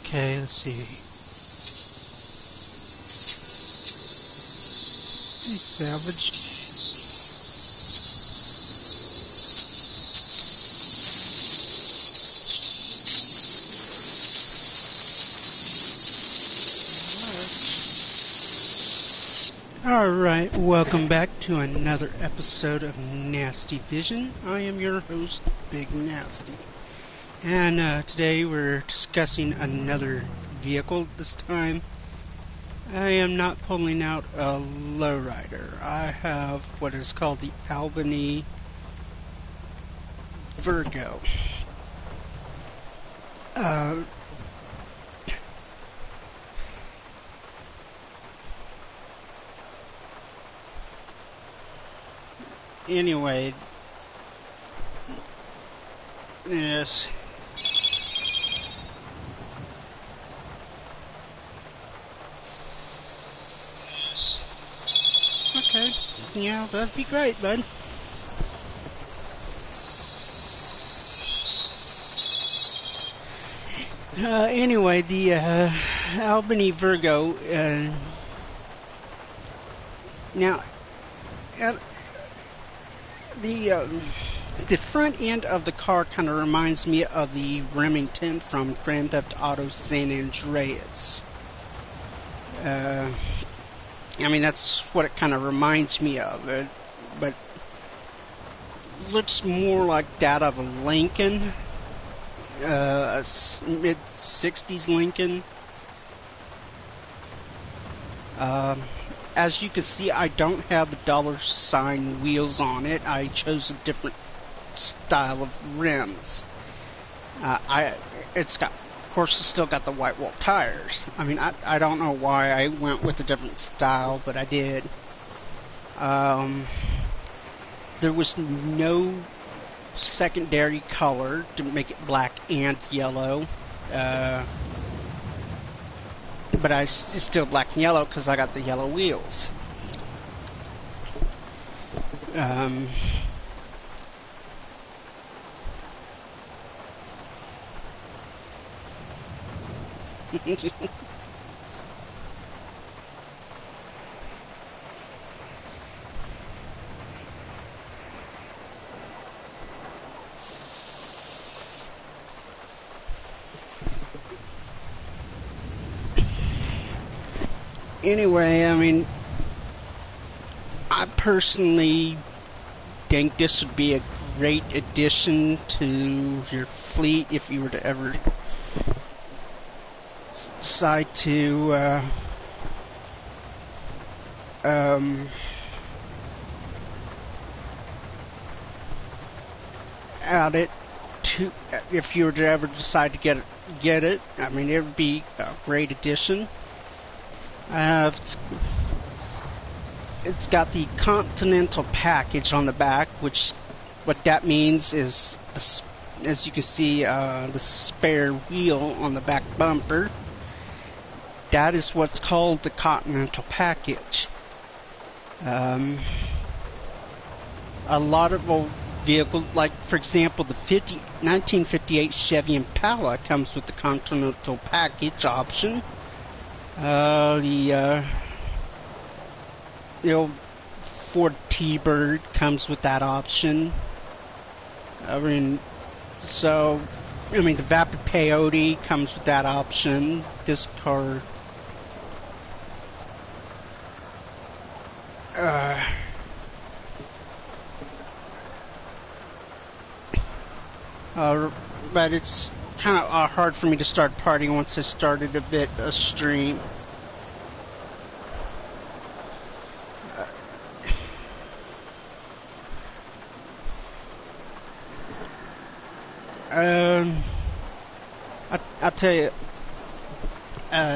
Okay, let's see. Hey, Savage. Alright, welcome back to another episode of Nasty Vision. I am your host, Big Nasty. And today we're discussing another vehicle. This time I am not pulling out a lowrider. I have what is called the Albany Virgo. Anyway, yes. Okay, yeah, that'd be great, bud. Anyway, the Albany Virgo, now, the front end of the car kind of reminds me of the Remington from Grand Theft Auto San Andreas. I mean, that's what it kind of reminds me of. But looks more like that of a Lincoln, a mid-60s Lincoln. As you can see, I don't have the $ wheels on it. I chose a different style of rims. It's got, of course, it's still got the white wall tires. I mean, I don't know why I went with a different style, but I did. There was no secondary color to make it black and yellow. But it's still black and yellow because I got the yellow wheels. Anyway, I mean, I personally think this would be a great addition to your fleet if you were to ever decide to add it to, if you were to ever decide to get it. I mean, it would be a great addition. It's got the Continental package on the back, which what that means is, as you can see, the spare wheel on the back bumper. That is what's called the Continental package. A lot of old vehicles, like for example the 1958 Chevy Impala, comes with the Continental package option. The old Ford T-Bird comes with that option. The Vapid Peyote comes with that option. This car, but it's kind of hard for me to start partying once I started a bit a stream. I'll tell you,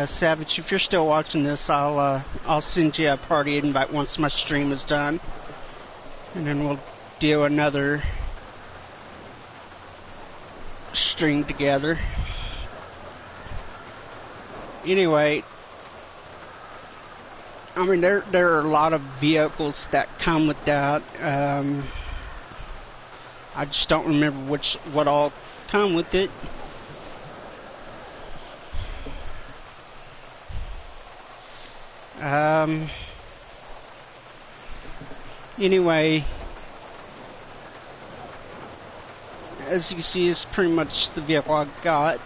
Savage, if you're still watching this, I'll send you a party invite once my stream is done, and then we'll do another stream together. Anyway, I mean, there are a lot of vehicles that come with that. I just don't remember what all come with it. Anyway, as you can see, it's pretty much the vehicle I got.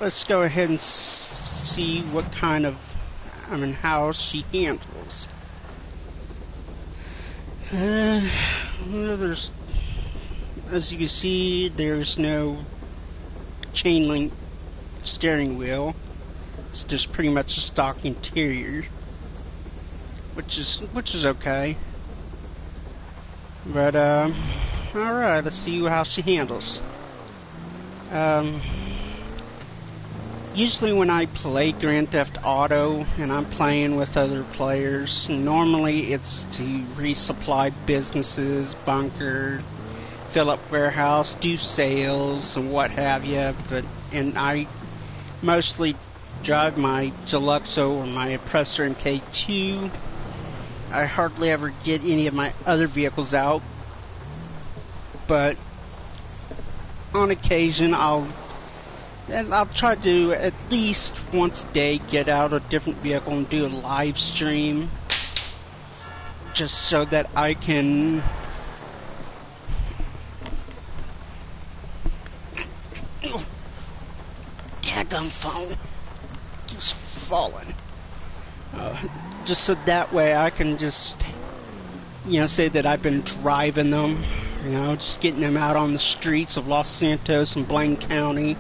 Let's go ahead and see what kind of, how she handles. There's, as you can see, there's no chain link steering wheel. It's just pretty much a stock interior, which is okay. But alright, let's see how she handles. Usually when I play Grand Theft Auto and I'm playing with other players, normally it's to resupply businesses, bunker, fill up warehouse, do sales, and what have you. And I mostly drive my Deluxo or my Oppressor MK2. I hardly ever get any of my other vehicles out, but on occasion I'll try to at least once a day get out a different vehicle and do a live stream, just so that I can daggum phone keeps falling. Just so that way I can just, say that I've been driving them, just getting them out on the streets of Los Santos and Blaine County.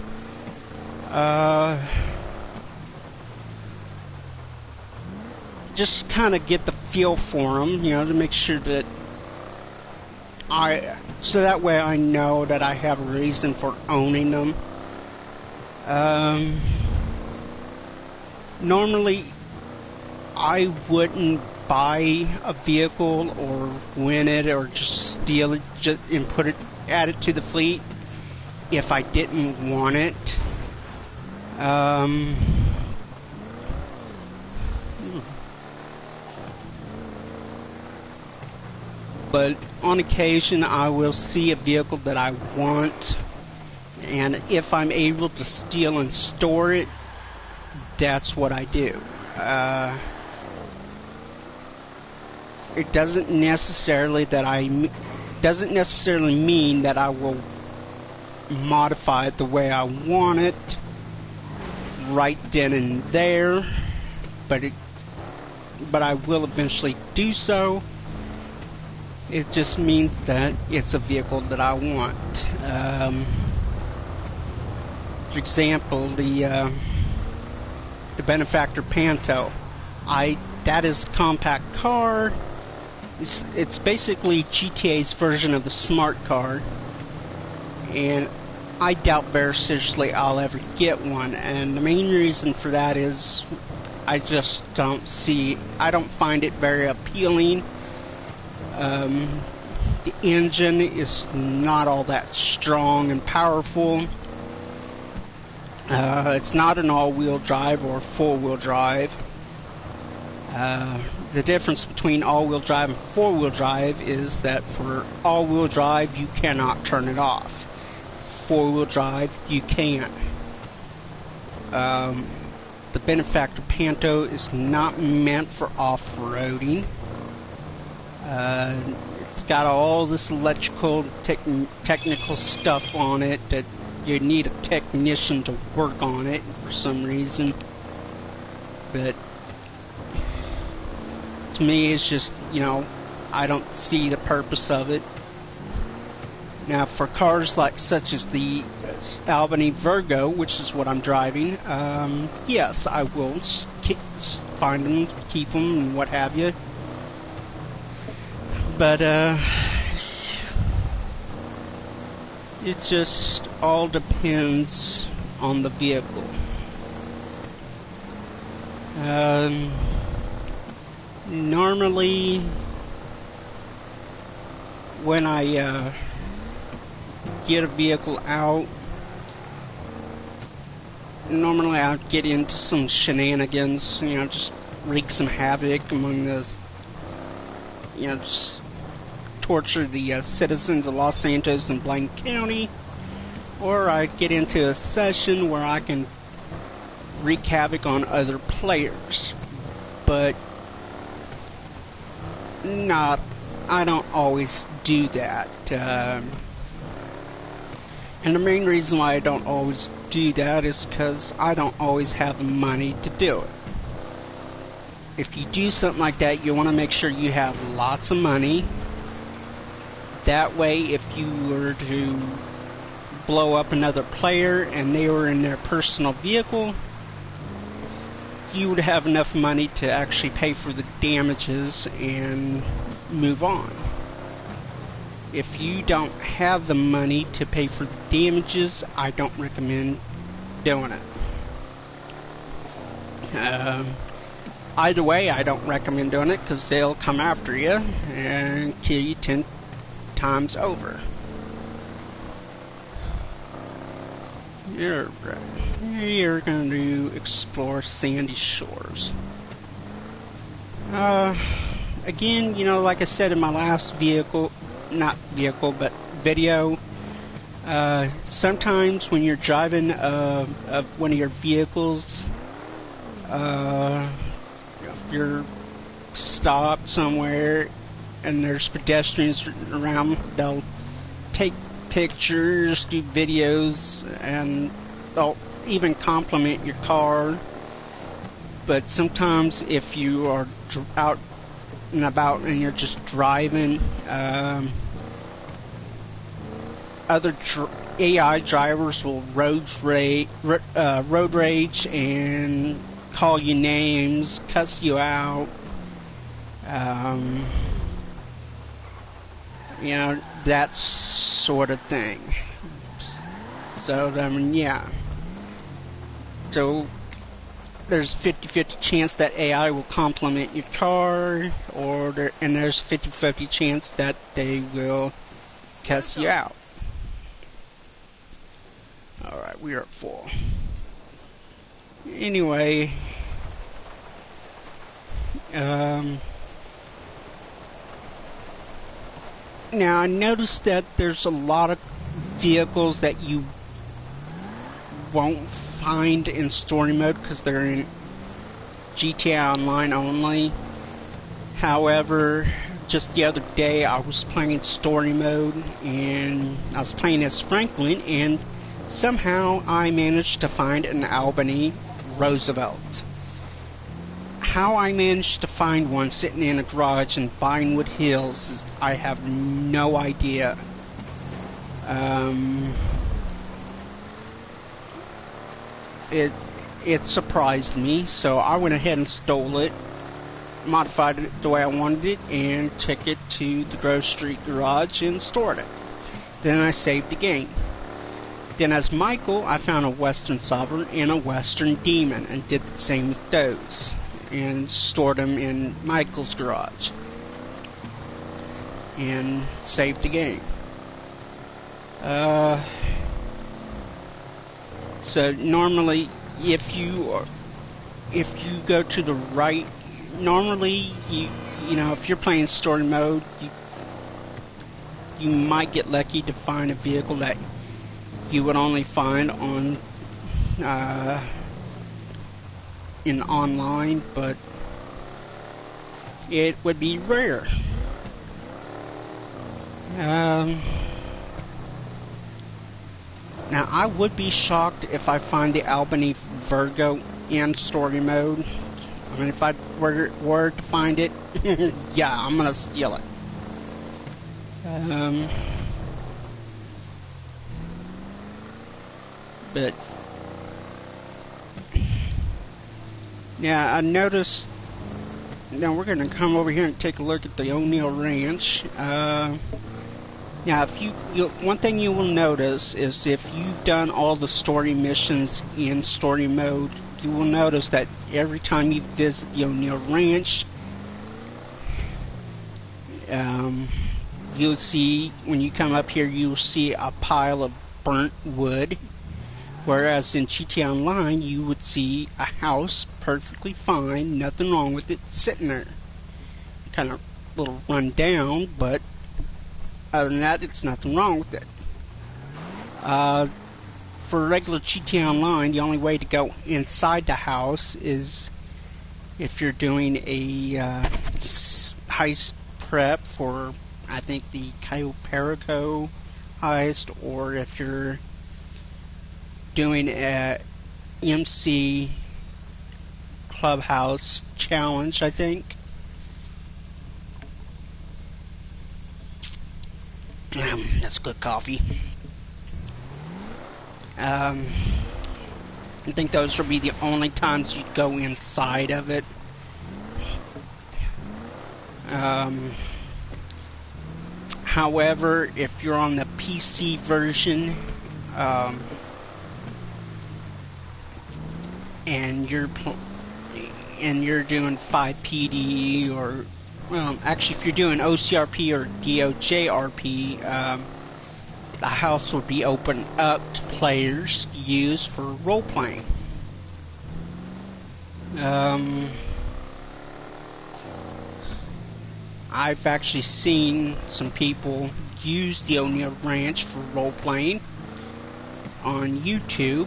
Just kind of get the feel for them, to make sure that so that way I know that I have a reason for owning them. Normally I wouldn't buy a vehicle or win it or just steal it and add it to the fleet if I didn't want it. But on occasion I will see a vehicle that I want, and if I'm able to steal and store it, that's what I do. It doesn't necessarily mean that I will modify it the way I want it right then and there, but I will eventually do so. It just means that it's a vehicle that I want. For example, the Benefactor Panto. That is a compact car. It's basically GTA's version of the smart car, and I doubt very seriously I'll ever get one. And the main reason for that is I just don't find it very appealing. The engine is not all that strong and powerful. It's not an all-wheel drive or four-wheel drive. The difference between all-wheel drive and four-wheel drive is that for all-wheel drive you cannot turn it off. Four-wheel drive you can. The Benefactor Panto is not meant for off-roading. It's got all this electrical technical stuff on it that you need a technician to work on it for some reason. But to me it's just, I don't see the purpose of it. Now for cars such as the Albany Virgo, which is what I'm driving, yes, I will find them, keep them, and what have you. But it just all depends on the vehicle. Normally when I get a vehicle out, normally I'll get into some shenanigans, just wreak some havoc among the, just torture the citizens of Los Santos and Blaine County, or I get into a session where I can wreak havoc on other players. but I don't always do that. And the main reason why I don't always do that is because I don't always have the money to do it. If you do something like that, you want to make sure you have lots of money. That way, if you were to blow up another player and they were in their personal vehicle, you would have enough money to actually pay for the damages and move on. If you don't have the money to pay for the damages, I don't recommend doing it. Either way, I don't recommend doing it because they'll come after you and kill you 10 times over. You're going to explore Sandy Shores. Again, like I said in my last video, sometimes when you're driving one of your vehicles, if you're stopped somewhere and there's pedestrians around, they'll take pictures, do videos, and they'll even compliment your car. But sometimes if you are out and about and you're just driving, other AI drivers will road rage and call you names, cuss you out, that sort of thing. So, yeah. So, there's a 50-50 chance that AI will compliment your car, and there's a 50-50 chance that they will cuss you out. Alright, we are at 4. Anyway, now I noticed that there's a lot of vehicles that you won't find in story mode because they're in GTA Online only. However, just the other day I was playing story mode and I was playing as Franklin, and somehow I managed to find an Albany Roosevelt. How I managed to find one sitting in a garage in Vinewood Hills, I have no idea. It surprised me, so I went ahead and stole it, modified it the way I wanted it, and took it to the Grove Street garage and stored it. Then I saved the game. Then as Michael, I found a Western Sovereign and a Western Demon and did the same with those and stored them in Michael's garage and saved the game. So normally if you go to the right, normally if you're playing story mode, you might get lucky to find a vehicle that you would only find on in online, but it would be rare. Now I would be shocked if I find the Albany Virgo in story mode. I mean, if I were to find it, yeah, I'm gonna steal it. But yeah, I noticed. Now we're going to come over here and take a look at the O'Neill Ranch. Now, one thing you will notice is if you've done all the story missions in story mode, you will notice that every time you visit the O'Neill Ranch, you'll see, when you come up here, you'll see a pile of burnt wood. Whereas in GTA Online, you would see a house perfectly fine, nothing wrong with it, sitting there. Kind of a little run down, but other than that, it's nothing wrong with it. For regular GTA Online, the only way to go inside the house is if you're doing a heist prep for, I think, the Albany Virgo heist, or if you're doing a MC Clubhouse challenge, I think. That's good coffee. I think those would be the only times you'd go inside of it. However, if you're on the PC version, and you're doing 5PD, or actually, if you're doing OCRP or DOJRP, the house would be open up to players to use for role playing. I've actually seen some people use the O'Neill Ranch for role playing on YouTube.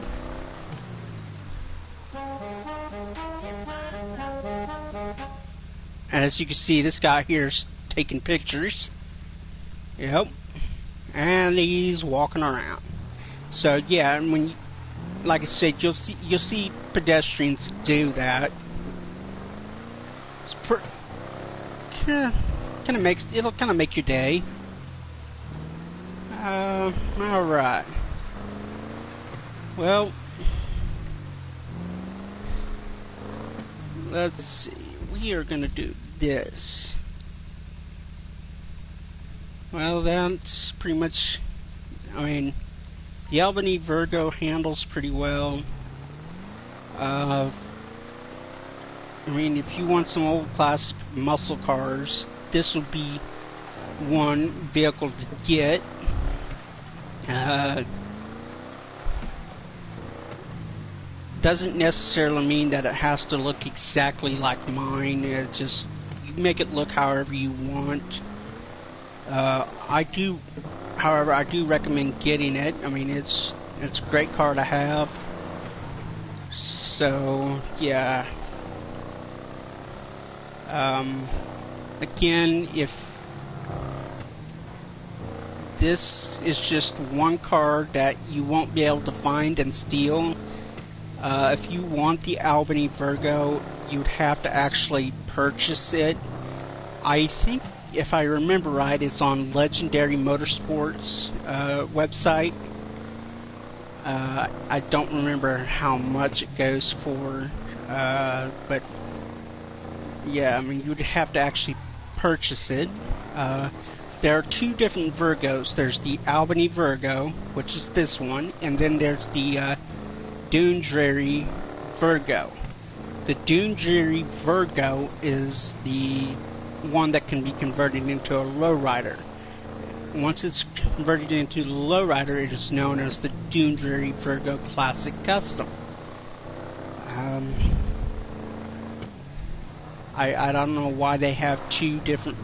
And as you can see, this guy here's taking pictures. Yep. And he's walking around. So yeah, and when, like I said, you'll see pedestrians do that. It's it'll kind of make your day. All right. Well, let's see. We are going to do this. Well, that's pretty much, I mean, the Albany Virgo handles pretty well. I mean, if you want some old classic muscle cars, this would be one vehicle to get. Doesn't necessarily mean that it has to look exactly like mine. It just, you make it look however you want. However, I do recommend getting it. I mean, it's a great car to have. So yeah. Again, if this is just one car that you won't be able to find and steal, if you want the Albany Virgo, you'd have to actually purchase it. I think, if I remember right, it's on Legendary Motorsports website. I don't remember how much it goes for, but yeah, I mean, you'd have to actually purchase it. There are two different Virgos. There's the Albany Virgo, which is this one, and then there's the Doondrary Virgo. The Doondrary Virgo is the one that can be converted into a lowrider. Once it's converted into the lowrider, it is known as the Doondrary Virgo Classic Custom. I don't know why they have two different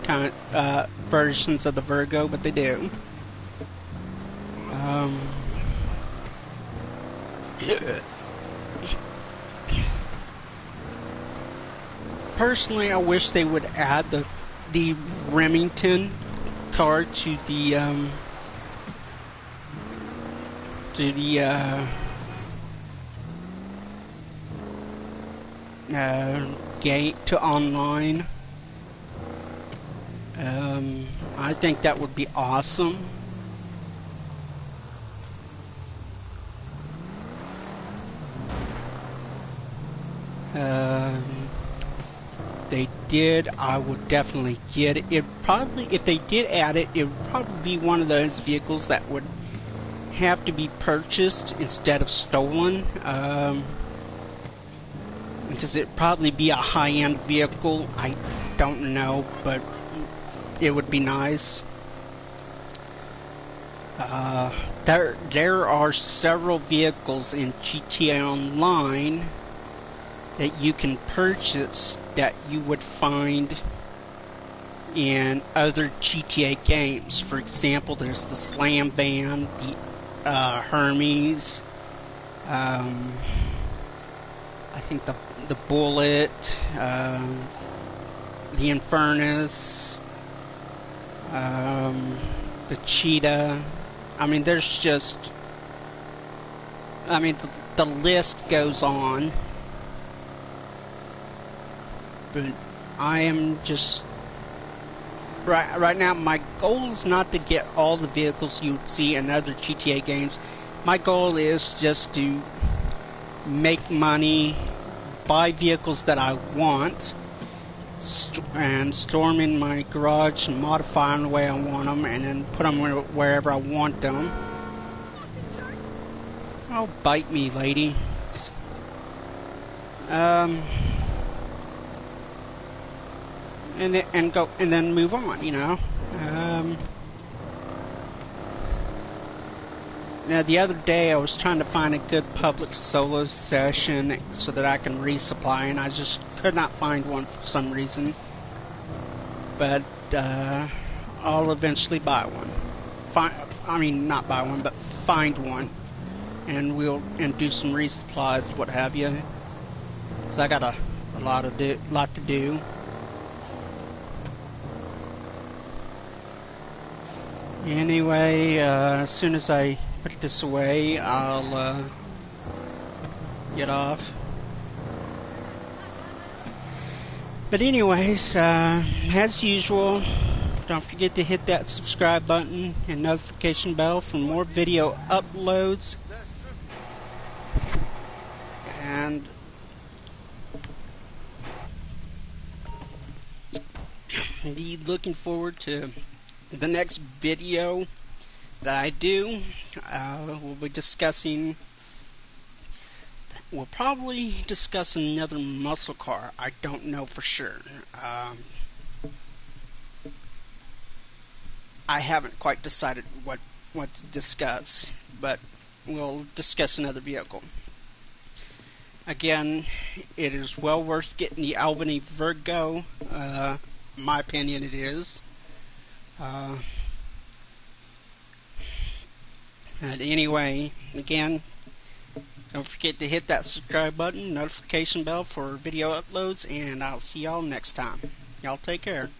kind of versions of the Virgo, but they do. Personally, I wish they would add the Remington car to the gate to online. I think that would be awesome. They did, I would definitely get it. It probably, if they did add it, it would probably be one of those vehicles that would have to be purchased instead of stolen. Because it'd probably be a high-end vehicle. I don't know, but it would be nice. There are several vehicles in GTA Online that you can purchase that you would find in other GTA games. For example, there's the Slam Van, the Hermes, I think the Bullet, the Infernus, the Cheetah. I mean, there's just, I mean, the list goes on. But I am just, right now, my goal is not to get all the vehicles you would see in other GTA games. My goal is just to make money, buy vehicles that I want, and store them in my garage and modify them the way I want them, and then put them wherever I want them. Oh, bite me, lady. And then move on, you know. Now, the other day I was trying to find a good public solo session so that I can resupply, and I just could not find one for some reason. But I'll eventually buy one. Not buy one, but find one, and do some resupplies, what have you. So I got a lot to do. Anyway, as soon as I put this away, I'll get off. But anyways, as usual, don't forget to hit that subscribe button and notification bell for more video uploads. And be looking forward to the next video that I do. We'll probably discuss another muscle car. I don't know for sure. I haven't quite decided what to discuss, but we'll discuss another vehicle. Again, it is well worth getting the Albany Virgo. In my opinion, it is. And anyway, again, don't forget to hit that subscribe button, notification bell for video uploads, and I'll see y'all next time. Y'all take care.